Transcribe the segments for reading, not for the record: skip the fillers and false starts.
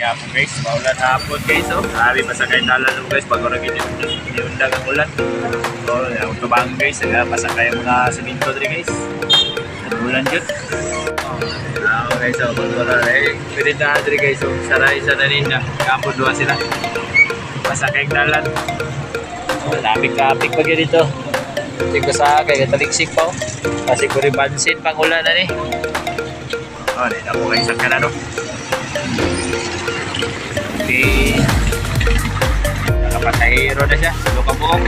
hapon guys, maulan hapon guys. Oh, grabe pasakay dalan guys pag ora gid niundag ang ulan. So, ang tubang guys, pasakay mga siminto diri guys. Ulan jud. Guys, so pag ora pwede na diri guys. So, saray sa nanin na hapon duha sila. Pasakay dalan. Lapik-lapik pa gyud dito. Tingko sa kay taliksik pa. Kasi ko rin bansin pang ulan na ni. Oh, dito ako kayo sa kanano. Okay. Nakapasahiro na siya. Luka-bukok.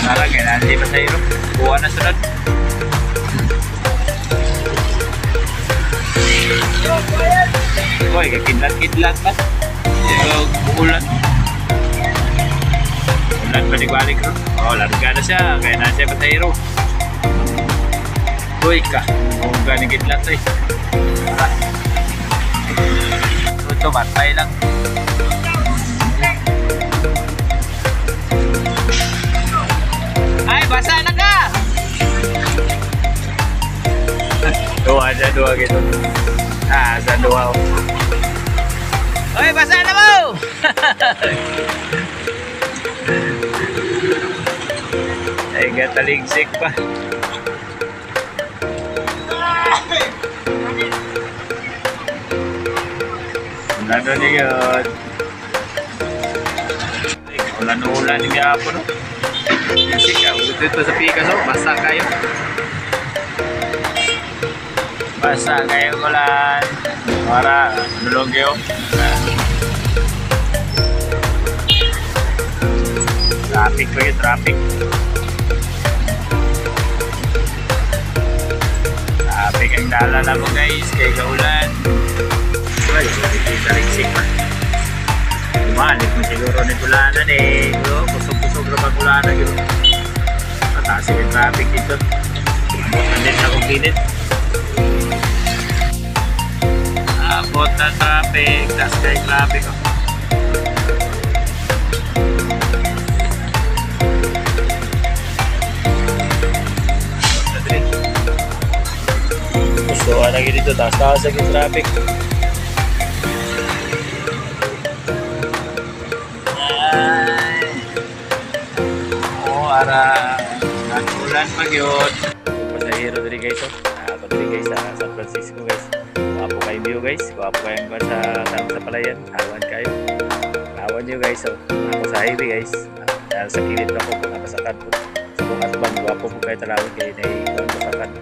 Nalang yan. Hindi pasahiro. Buwan na sunod. Uy, kakidlat-kidlat ba? Ulan. Ulan pa balik ro. Oh, larga na siya. Kaya na siya pasahiro. Uy ka. Huwag ka nagkidlat eh. Ito, matay lang. Ay, basa na ka! Dua gitu. Sa dua. Oy, basa na mo! Ay, gataligsik pa. Lado niya yun. Ulan-ulan niya po, no? Kasi ka, dito sa pikas, oh, basa kayo. Basa kayo ulan. Para, nulog yun. Traffic pa yun, traffic. Traffic ang dala mo guys, kaya kaulan. Ay, taliksik pa. Bumalik mo siguro ni kulanan eh. Pusog-pusog na pag-kulanan yun. Patasin yung traffic dito. Andin na kong kinit. Abot na traffic. Tas kay traffic. Gusto ka na dito. Tas sa traffic. Para ulan pag yun. Pasahero diri guys, oh. Diri guys sa San Francisco guys. Wapo kayong view guys. Wapo kayong sa palayan. Awan kayo. Awan nyo guys, oh. Ako sa highway guys. Dahil sa kilid ako kung napasakan po. Sa kung asbang wapo po kayo talawin kayo na napasakan po.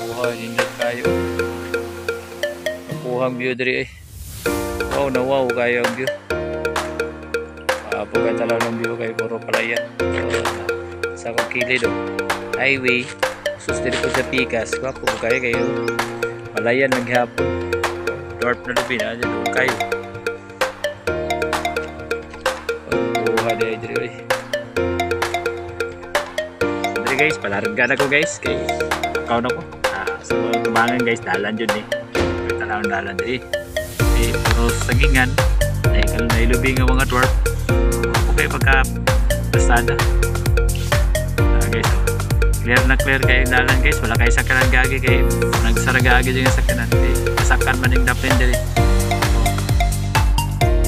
Buhay, nindot kayo. Nakuhang view diri eh. Wow, nawaw kayo ang view. Bukan talaw ng view kay puro palayan. Sa akong kilid highway susdiri ko sa pikas wapo ko kayo palayan naghapon dwarf na lubi na dyan kayo buha dyan dyan dyan guys palarga na ko guys kay akaw na ko sa mga tumangan guys dalan dyan eh talaw dalan dyan puro sagingan nailubing ang mga dwarf okay pagka pasada guys clear na clear kayo dalan guys wala kayo sakanan gagi kayo nagsaragagi dyan yung sakanan kasakan man yung dapin dyan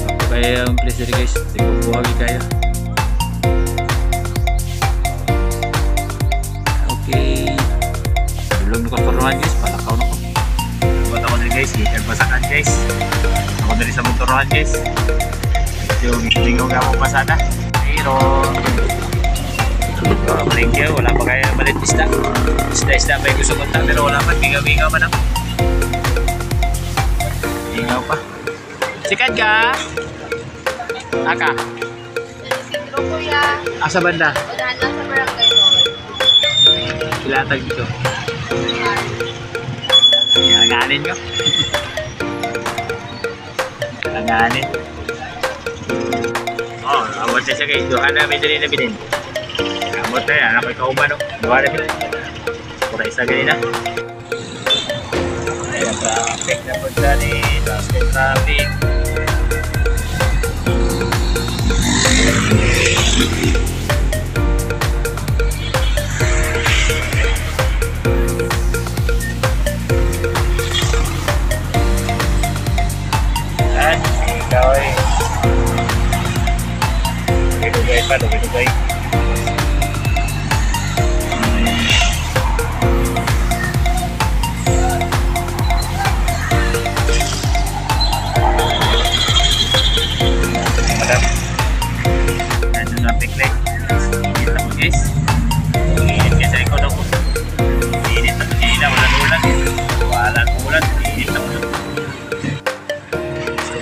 ako kaya ang place dyan guys buhagi kayo okay dulong na kapaturuhan guys palakaw na ko buat ako dyan guys gikan pasakan guys ako dyan sa motoruhan guys yung lingaw nga mo pasada pero malingkyo wala pa kaya malit isda pa yung gusto kontak pero wala pa bingaw pa na bingaw pa sikat ka aka asa banda ilatag dito langanin ko langanin. Oh, awat siya guys. Doha na may dali na binin. Amot na yan. Ako'y kauban o. Doha na binin. Pura isa ganina. Ayan, traffic na po dyan eh. Traffic.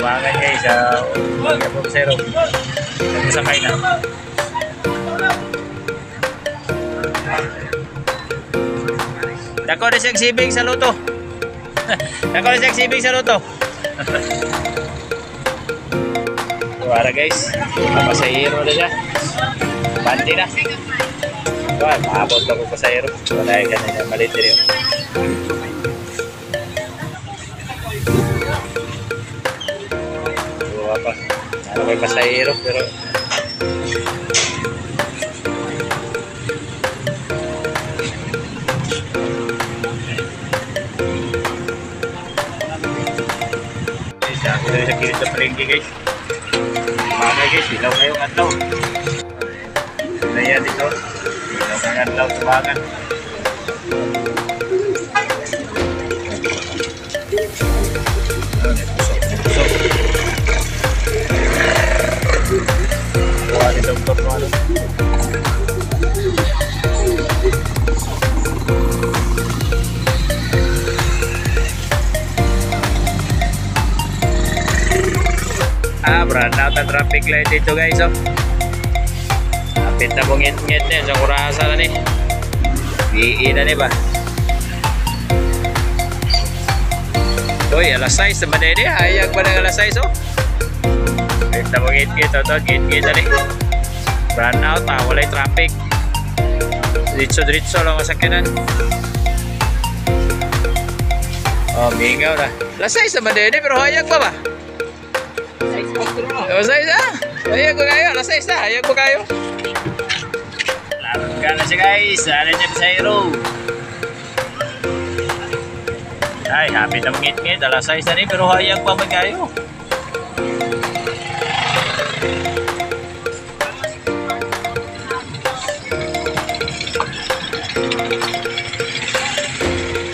Tumangan guys, umaga po sa ero. Masakay na. Dako na siyang sibig sa luto. Dako na siyang sibig sa luto. Wala guys, papasahiro na siya. Panti na. Wala, maabot ako pasahiro. Wala yung ganun, malit rin. Wala pa. Ano may pasahiro pero ako na sa kilid sa palengke guys. Mga guys, ilaw ngayong adlaw. Naya dito. Ilaw ngayong adlaw sa bagan. Pusok. Kuha dito ang top mo. Brand out ang traffic light dito guys, oh. Kapit na pong ngit-ngit niya sa kurasa na ni. Bii na ni ba? Uy, alas 6 naman na ini. Hayag ba ng alas 6, oh? Kapit na pong ngit-ngit, oh. Ngit-ngit na ni. Brand out, walay traffic. Diretso-diretso lang ang sakyanan. Oh, mingaw na. Alas 6 naman na ini, pero hayag pa ba? Alas 6 na. Hayag ko kayo. Alas 6 na. Hayag ko kayo. Larot ka na siya guys. Saan niya sa hero. Ay, happy na ngit-ngit. Alas 6 na ni. Pero hayag pa man kayo.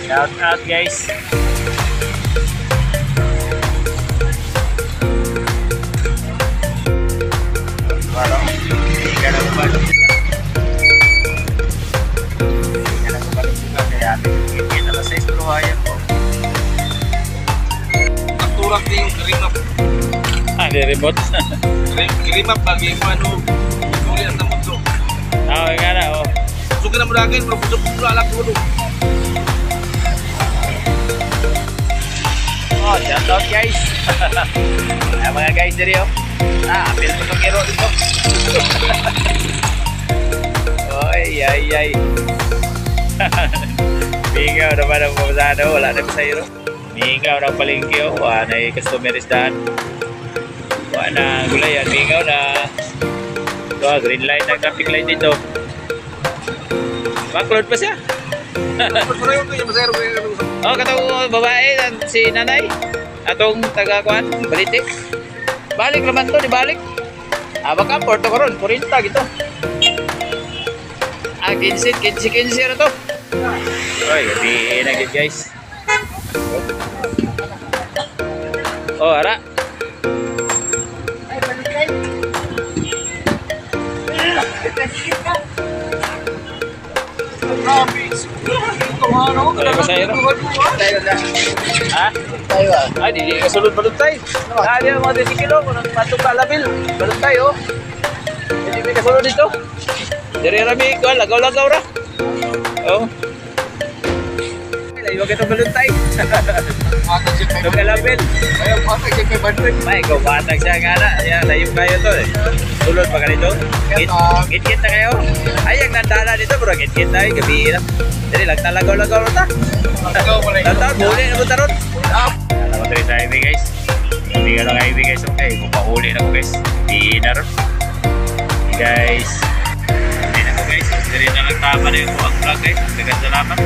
Shout out guys. Naturak din yung kirimap. Di remote. Kirimap bagi yung ano, suli at namutso. Oo, nga na, oh. Suki na mo dagin, pero puso alak ko doon. Oh, shout out guys. Ay, mga guys diri, oh. Apil ko itong hero dito. Ay. Mingaw naman ang pumasado. Wala na sa hero. Mingaw ng palengke, oh. Wala na yung customeris daan. Wala na gulayan. Mingaw na. Oh, green light na traffic light dito. Backload pa siya. Oh, katong babae, si nanay. Atong taga-kuan, balitik. Balik naman to, dibalik. Baka porto ko ron, 40 gitu. 15 na to. Oy, gabi na gid guys. Oh, ara. Wala ba sa'yo? Ha? Ay, di ka sulod balutay. Di ang mga 10 kilo. Kung patong kalabil, balutay, oh. Hindi ka sulod dito. Dari rami, lagaw-lagaw ra. Oh. Layo ka itong balutay. Itong kalabil. May, ikaw batag siya nga na. Layo kayo to, eh. Sulod pa ka nito. Git-git na kayo. Ay, ang nandala dito, bro. Git-git na, gabi na. Jadi lagaw-lagaw na ta. Tantang, huli na punta ron. Alam mo rin sa highway guys. Hindi ka lang highway guys. Okay, kung pahuli na ko guys. Hindi na ron. Guys. Hindi na ko guys. Hindi na lang tama na yung vlog guys. Magandang salamat.